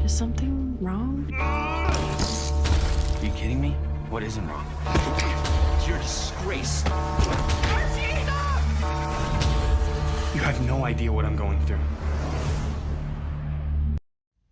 Is something wrong? Are you kidding me? What isn't wrong? You're a disgrace. You have no idea what I'm going through.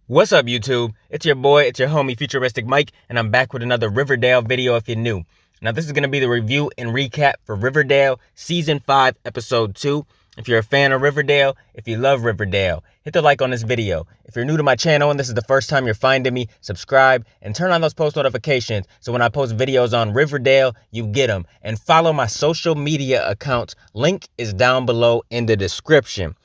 What's up, YouTube? It's your boy, it's your homie, FuturisticMike, and I'm back with another Riverdale video if you're new. Now, this is going to be the review and recap for Riverdale Season 5, Episode 2. If you're a fan of Riverdale, if you love Riverdale, hit the like on this video. If you're new to my channel and this is the first time you're finding me, subscribe and turn on those post notifications so when I post videos on Riverdale, you get them. And follow my social media accounts. Link is down below in the description.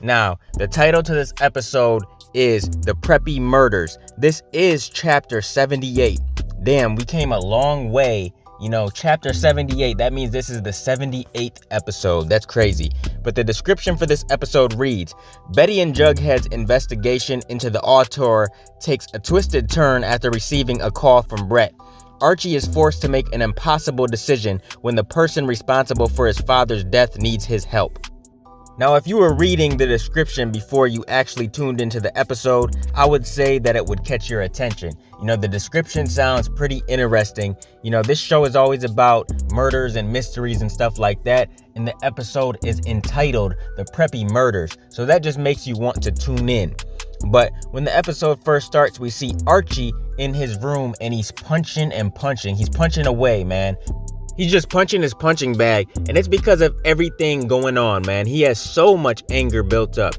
Now, the title to this episode is The Preppy Murders. This is Chapter 78. Damn, we came a long way. You know, Chapter 78, that means this is the 78th episode. That's crazy. But the description for this episode reads, Betty and Jughead's investigation into the auteur takes a twisted turn after receiving a call from Brett. Archie is forced to make an impossible decision when the person responsible for his father's death needs his help. Now, if you were reading the description before you actually tuned into the episode, I would say that it would catch your attention. You know, the description sounds pretty interesting. You know, this show is always about murders and mysteries and stuff like that. And the episode is entitled The Preppy Murders. So that just makes you want to tune in. But when the episode first starts, we see Archie in his room and he's punching and punching. He's punching away, man. He's just punching his punching bag, and it's because of everything going on, man. He has so much anger built up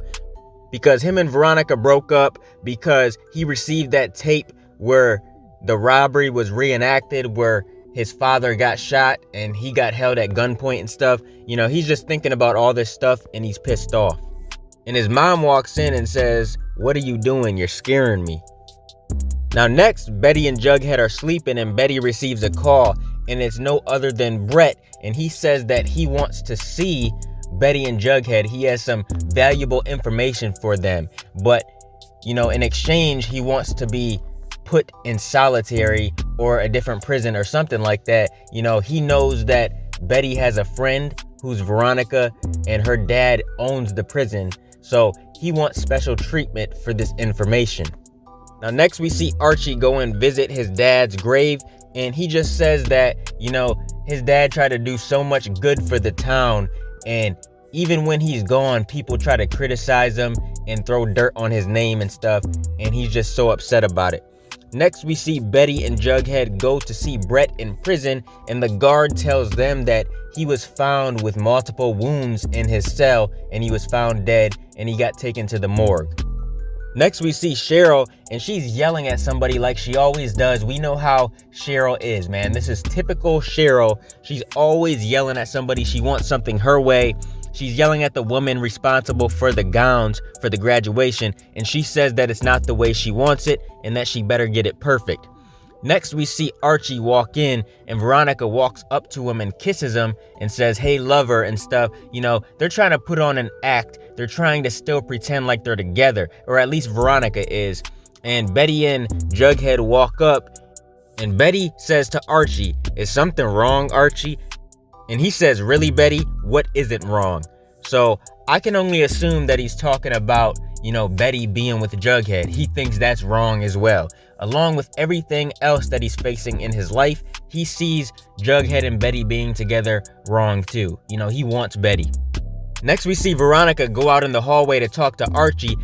because him and Veronica broke up, because he received that tape where the robbery was reenacted, where his father got shot and he got held at gunpoint and stuff. You know, he's just thinking about all this stuff and he's pissed off. And his mom walks in and says, "What are you doing? You're scaring me." Now next, Betty and Jughead are sleeping and Betty receives a call, and it's no other than Brett, and he says that he wants to see Betty and Jughead. He has some valuable information for them, but you know, in exchange he wants to be put in solitary or a different prison or something like that. You know, he knows that Betty has a friend who's Veronica and her dad owns the prison, so he wants special treatment for this information. Now next we see Archie go and visit his dad's grave, and he just says that, you know, his dad tried to do so much good for the town, and even when he's gone, people try to criticize him and throw dirt on his name and stuff, and he's just so upset about it. Next we see Betty and Jughead go to see Brett in prison, and the guard tells them that he was found with multiple wounds in his cell and he was found dead and he got taken to the morgue. Next we see Cheryl, and she's yelling at somebody like she always does. We know how Cheryl is, man. This is typical Cheryl. She's always yelling at somebody. She wants something her way. She's yelling at the woman responsible for the gowns for the graduation, and she says that it's not the way she wants it and that she better get it perfect. Next we see Archie walk in, and Veronica walks up to him and kisses him and says, "Hey, lover," and stuff. You know, they're trying to put on an act. They're trying to still pretend like they're together, or at least Veronica is. And Betty and Jughead walk up, and Betty says to Archie, "Is something wrong, Archie?" And he says, "Really, Betty? What isn't wrong?" So I can only assume that he's talking about, you know, Betty being with Jughead. He thinks that's wrong as well. Along with everything else that he's facing in his life, he sees Jughead and Betty being together wrong too. You know, he wants Betty. Next we see Veronica go out in the hallway to talk to Archie,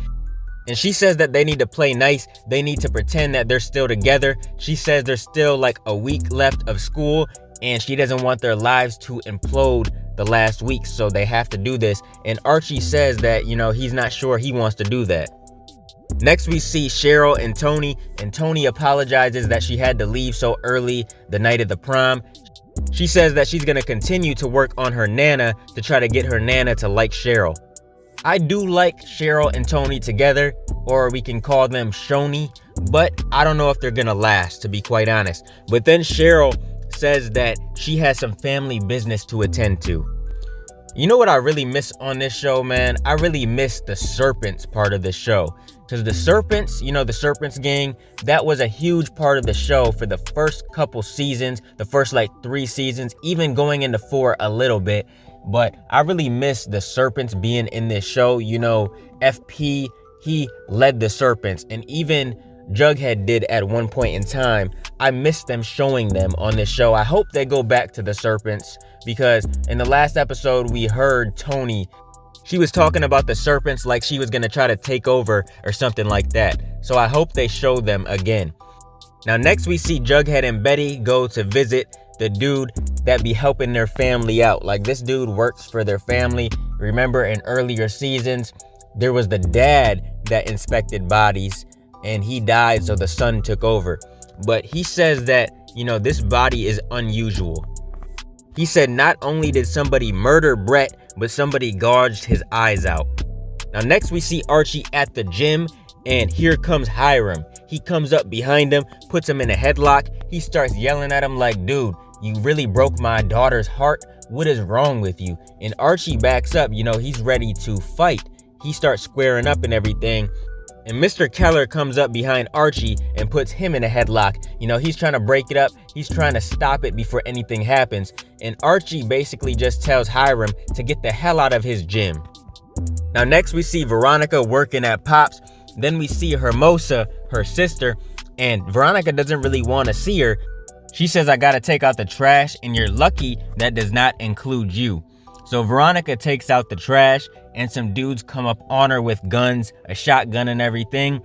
and she says that they need to play nice. They need to pretend that they're still together. She says there's still like a week left of school, and she doesn't want their lives to implode the last week, so they have to do this. And Archie says that, you know, he's not sure he wants to do that. Next we see Cheryl and Tony apologizes that she had to leave so early the night of the prom. She says that she's gonna continue to work on her Nana to try to get her Nana to like Cheryl. I do like Cheryl and Tony together, or we can call them Shoni, but I don't know if they're gonna last, to be quite honest. But then Cheryl says that she has some family business to attend to. You know what I really miss on this show, man? I really miss the Serpents part of the show. Because the Serpents, you know, the Serpents gang, that was a huge part of the show for the first couple seasons, the first like 3 seasons, even going into 4 a little bit. but I really miss the serpents being in this show. You know, FP, he led the serpents, and even Jughead did at one point in time. I miss them showing them on this show. I hope they go back to the serpents, because in the last episode we heard Tony, she was talking about the serpents like she was gonna try to take over or something like that. So I hope they show them again. Now next we see Jughead and Betty go to visit the dude that be helping their family out. Like, this dude works for their family. Remember in earlier seasons, there was the dad that inspected bodies and he died, so the son took over. But he says that, you know, this body is unusual. He said not only did somebody murder Brett, but somebody gouged his eyes out. Now next we see Archie at the gym, and here comes Hiram. He comes up behind him, puts him in a headlock. He starts yelling at him like, dude, you really broke my daughter's heart. What is wrong with you? And Archie backs up, you know, he's ready to fight. He starts squaring up and everything. And Mr. Keller comes up behind Archie and puts him in a headlock. You know, he's trying to break it up. He's trying to stop it before anything happens. And Archie basically just tells Hiram to get the hell out of his gym. Now next we see Veronica working at Pop's. Then we see Hermosa, her sister, and Veronica doesn't really want to see her. She says, I gotta take out the trash, and you're lucky that does not include you. So Veronica takes out the trash, and some dudes come up on her with guns, a shotgun and everything.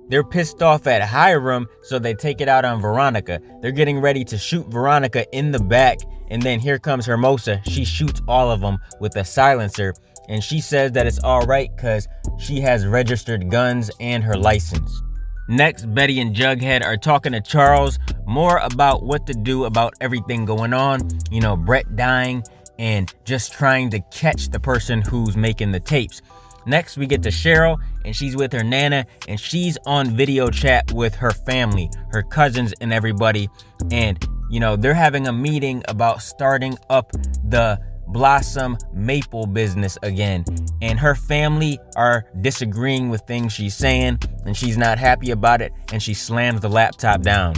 They're pissed off at Hiram, so they take it out on Veronica. They're getting ready to shoot Veronica in the back, and then here comes Hermosa. She shoots all of them with a silencer, and she says that it's all right because she has registered guns and her license. Next, Betty and Jughead are talking to Charles more about what to do about everything going on. You know, Brett dying and just trying to catch the person who's making the tapes. Next, we get to Cheryl, and she's with her Nana, and she's on video chat with her family, her cousins and everybody. And, you know, they're having a meeting about starting up the Blossom Maple business again. And her family are disagreeing with things she's saying, and she's not happy about it, and she slams the laptop down.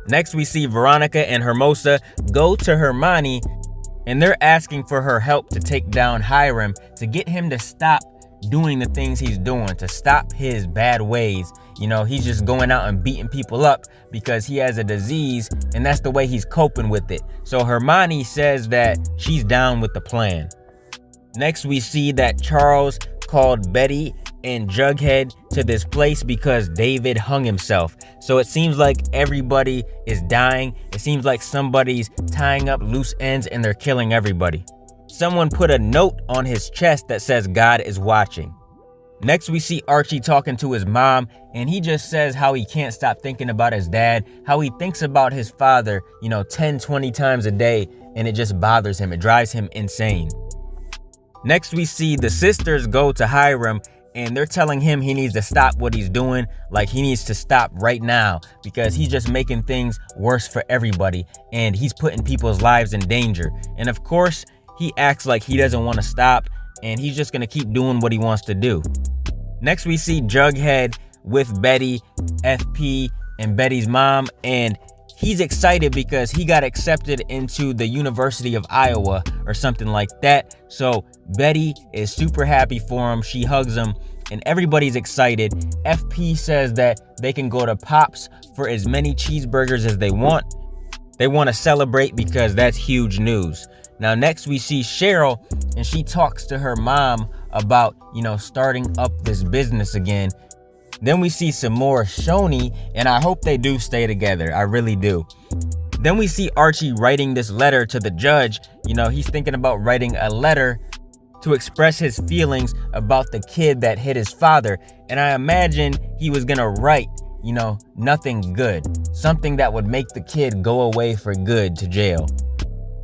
Next, we see Veronica and Hermosa go to Hermione, and they're asking for her help to take down Hiram, to get him to stop doing the things he's doing, to stop his bad ways. You know, he's just going out and beating people up because he has a disease, and that's the way he's coping with it. So Hermione says that she's down with the plan. Next, we see that Charles called Betty and Jughead to this place because David hung himself. So it seems like everybody is dying. It seems like somebody's tying up loose ends and they're killing everybody. Someone put a note on his chest that says God is watching. Next, we see Archie talking to his mom, and he just says how he can't stop thinking about his dad, how he thinks about his father, you know, 10, 20 times a day, and it just bothers him. It drives him insane. Next, we see the sisters go to Hiram, and they're telling him he needs to stop what he's doing. Like, he needs to stop right now because he's just making things worse for everybody, and he's putting people's lives in danger. And of course, he acts like he doesn't want to stop, and he's just gonna keep doing what he wants to do. Next, we see Jughead with Betty, FP, and Betty's mom, and he's excited because he got accepted into the University of Iowa or something like that. So Betty is super happy for him. She hugs him, and everybody's excited. FP says that they can go to Pop's for as many cheeseburgers as they want. They want to celebrate because that's huge news. Now next we see Cheryl, and she talks to her mom about, you know, starting up this business again. Then we see some more Shoni, and I hope they do stay together. I really do. Then we see Archie writing this letter to the judge. You know, he's thinking about writing a letter to express his feelings about the kid that hit his father. And I imagine he was gonna write, you know, nothing good. Something that would make the kid go away for good to jail.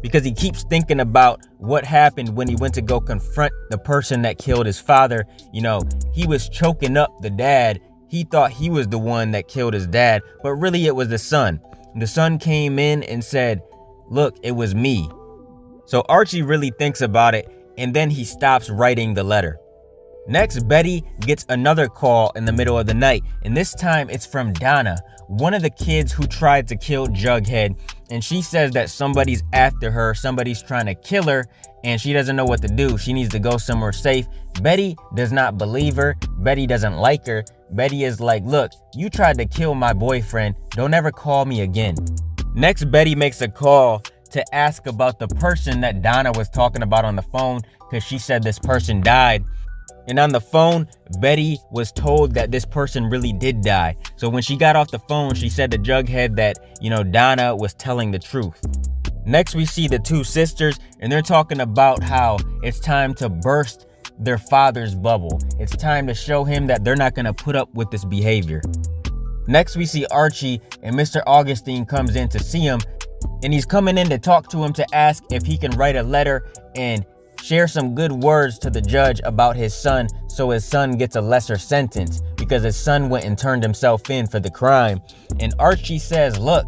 Because he keeps thinking about what happened when he went to go confront the person that killed his father. You know, he was choking up the dad. He thought he was the one that killed his dad, but really it was the son. The son came in and said, look, it was me. So Archie really thinks about it, and then he stops writing the letter. Next, Betty gets another call in the middle of the night, and this time it's from Donna, one of the kids who tried to kill Jughead, and she says that somebody's after her, somebody's trying to kill her, and she doesn't know what to do. She needs to go somewhere safe. Betty does not believe her. Betty doesn't like her. Betty is like, look, you tried to kill my boyfriend. Don't ever call me again. Next, Betty makes a call to ask about the person that Donna was talking about on the phone, because she said this person died. And on the phone, Betty was told that this person really did die. So when she got off the phone, she said to Jughead that, Donna was telling the truth. Next, we see the two sisters, and they're talking about how it's time to burst their father's bubble. It's time to show him that they're not going to put up with this behavior. Next, we see Archie, and Mr. Augustine comes in to see him, and he's coming in to talk to him to ask if he can write a letter and share some good words to the judge about his son, so his son gets a lesser sentence, because his son went and turned himself in for the crime. And Archie says, look,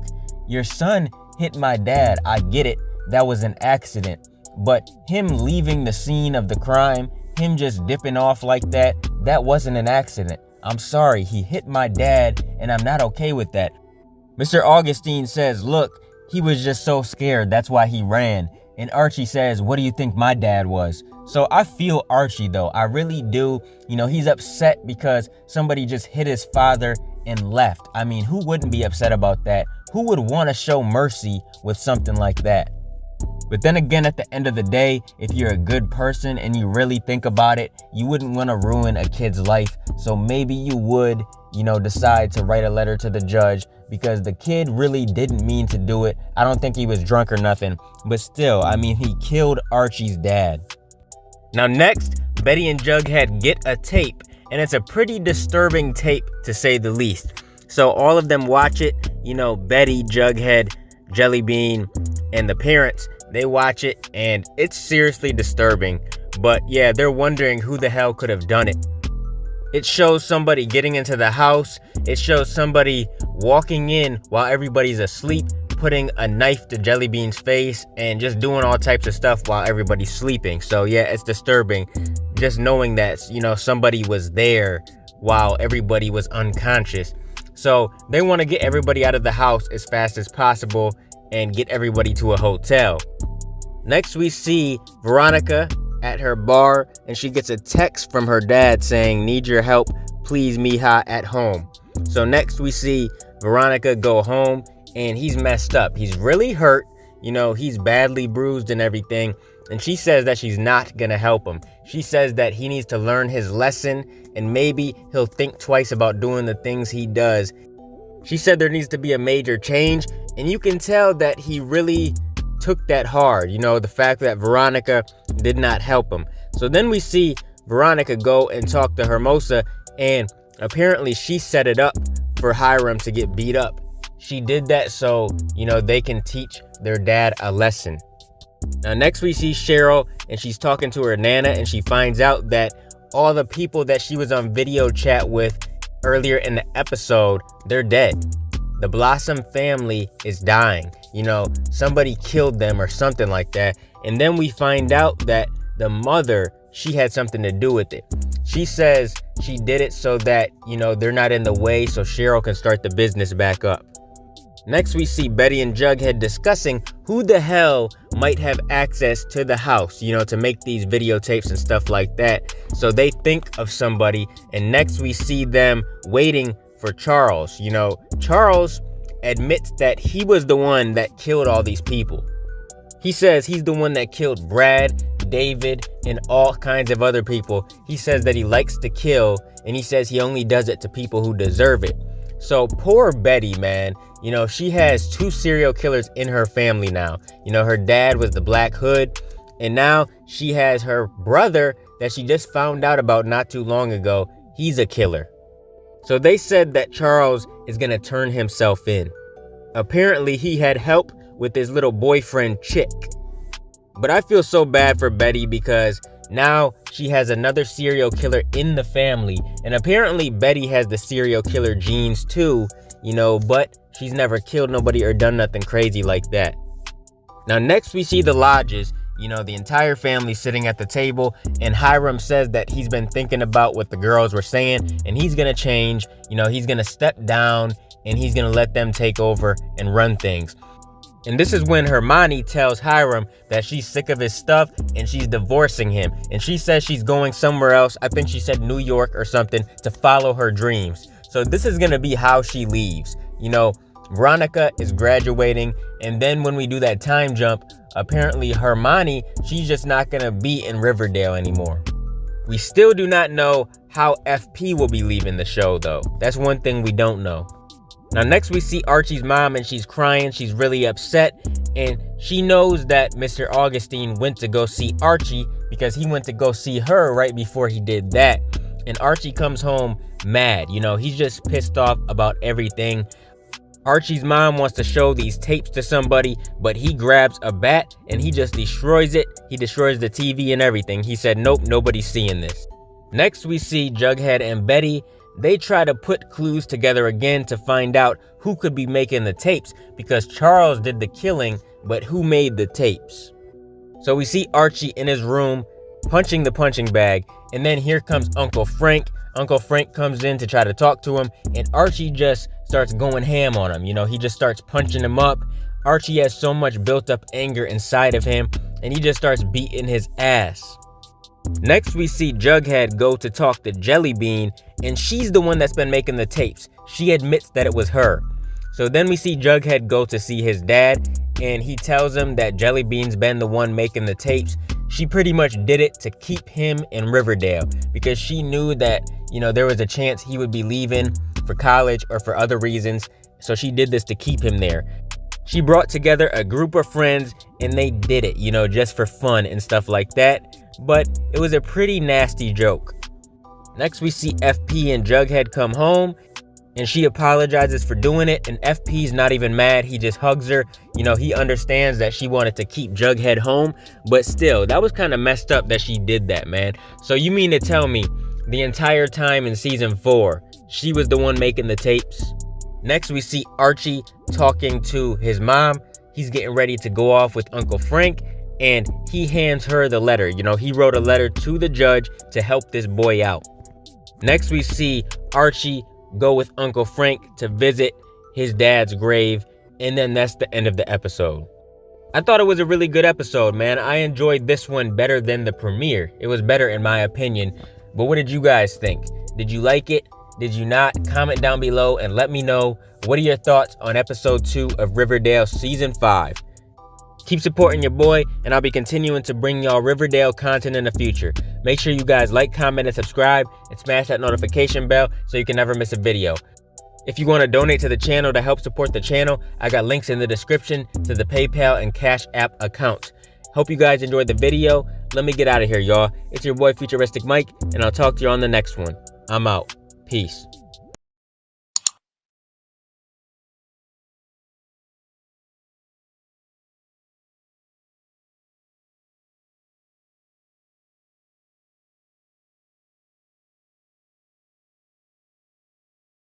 your son hit my dad. I get it. That was an accident. But him leaving the scene of the crime, him just dipping off like that, that wasn't an accident. I'm sorry. He hit my dad, and I'm not okay with that. Mr. Augustine says, look, he was just so scared. That's why he ran. And Archie says, what do you think my dad was? So I feel Archie, though. I really do. He's upset because somebody just hit his father and left. I mean, who wouldn't be upset about that? Who would want to show mercy with something like that? But then again, at the end of the day, if you're a good person and you really think about it, you wouldn't want to ruin a kid's life. So maybe you would, decide to write a letter to the judge, because the kid really didn't mean to do it. I don't think he was drunk or nothing. But still, I mean, he killed Archie's dad. Now next, Betty and Jughead get a tape, and it's a pretty disturbing tape, to say the least. So all of them watch it, Betty, Jughead, Jellybean, and the parents, they watch it, and it's seriously disturbing. But yeah, they're wondering who the hell could have done it. It shows somebody getting into the house. It shows somebody walking in while everybody's asleep, putting a knife to Jellybean's face, and just doing all types of stuff while everybody's sleeping. So yeah, it's disturbing just knowing that, somebody was there while everybody was unconscious. So they want to get everybody out of the house as fast as possible and get everybody to a hotel. Next, we see Veronica at her bar, and she gets a text from her dad saying, need your help, please, mija, at home. So next we see Veronica go home, and he's messed up. He's really hurt. He's badly bruised and everything. And she says that she's not gonna help him. She says that he needs to learn his lesson, and maybe he'll think twice about doing the things he does. She said there needs to be a major change, and you can tell that he really took that hard, the fact that Veronica did not help him. So then we see Veronica go and talk to Hermosa, and apparently she set it up for Hiram to get beat up. She did that so, they can teach their dad a lesson. Now next we see Cheryl, and she's talking to her Nana, and she finds out that all the people that she was on video chat with earlier in the episode, they're dead. The Blossom family is dying. Somebody killed them or something like that. And then we find out that the mother, she had something to do with it. She says she did it so that, they're not in the way, so Cheryl can start the business back up. Next, we see Betty and Jughead discussing who the hell might have access to the house, to make these videotapes and stuff like that. So they think of somebody, and next we see them waiting for Charles. Charles admits that he was the one that killed all these people. He says he's the one that killed Brad, David, and all kinds of other people. He says that he likes to kill, and he says he only does it to people who deserve it. So poor Betty, man. She has 2 serial killers in her family now. Her dad was the Black Hood, and now she has her brother that she just found out about not too long ago. He's a killer. So they said that Charles is gonna turn himself in. Apparently he had help with his little boyfriend Chick. But I feel so bad for Betty, because now she has another serial killer in the family. And apparently Betty has the serial killer genes too, but she's never killed nobody or done nothing crazy like that. Now next we see the Lodges. The entire family sitting at the table, and Hiram says that he's been thinking about what the girls were saying, and he's gonna change. He's gonna step down, and he's gonna let them take over and run things. And this is when Hermione tells Hiram that she's sick of his stuff and she's divorcing him. And she says she's going somewhere else, I think she said New York or something, to follow her dreams. So this is gonna be how she leaves. You know, Veronica is graduating, and then when we do that time jump, apparently Hermione, she's just not gonna be in Riverdale anymore. We still do not know how FP will be leaving the show though. That's one thing we don't know. Now next we see Archie's mom, and she's crying, she's really upset, and she knows that Mr. Augustine went to go see Archie because he went to go see her right before he did that. And Archie comes home mad, you know, he's just pissed off about everything. Archie's mom wants to show these tapes to somebody, but he grabs a bat and he just destroys it. He destroys the TV and everything. He said, nope, nobody's seeing this. Next we see Jughead and Betty. They try to put clues together again to find out who could be making the tapes, because Charles did the killing, but who made the tapes? So we see Archie in his room punching the punching bag, and then here comes Uncle Frank. Uncle Frank comes in to try to talk to him, and Archie just starts going ham on him. You know, he just starts punching him up. Archie has so much built up anger inside of him, and he just starts beating his ass. Next we see Jughead go to talk to Jellybean, and she's the one that's been making the tapes. She admits that it was her. So then we see Jughead go to see his dad, and he tells him that Jellybean's been the one making the tapes. She pretty much did it to keep him in Riverdale because she knew that, you know, there was a chance he would be leaving for college or for other reasons. So she did this to keep him there. She brought together a group of friends and they did it, you know, just for fun and stuff like that. But it was a pretty nasty joke. Next we see FP and Jughead come home, and she apologizes for doing it, and FP's not even mad. He just hugs her. You know, he understands that she wanted to keep Jughead home, but still, that was kind of messed up that she did that, man. So you mean to tell me the entire time in season 4, she was the one making the tapes? Next we see Archie talking to his mom. He's getting ready to go off with Uncle Frank, and he hands her the letter. You know, he wrote a letter to the judge to help this boy out. Next we see Archie go with Uncle Frank to visit his dad's grave, and then that's the end of the episode. I thought it was a really good episode, man. I enjoyed this one better than the premiere. It was better in my opinion. But what did you guys think? Did you like it? Did you not? Comment down below and let me know, what are your thoughts on episode 2 of Riverdale season 5? Keep supporting your boy, and I'll be continuing to bring y'all Riverdale content in the future. Make sure you guys like, comment, and subscribe, and smash that notification bell so you can never miss a video. If you want to donate to the channel to help support the channel, I got links in the description to the PayPal and Cash App accounts. Hope you guys enjoyed the video. Let me get out of here, y'all. It's your boy, FuturisticMike, and I'll talk to you on the next one. I'm out. Peace.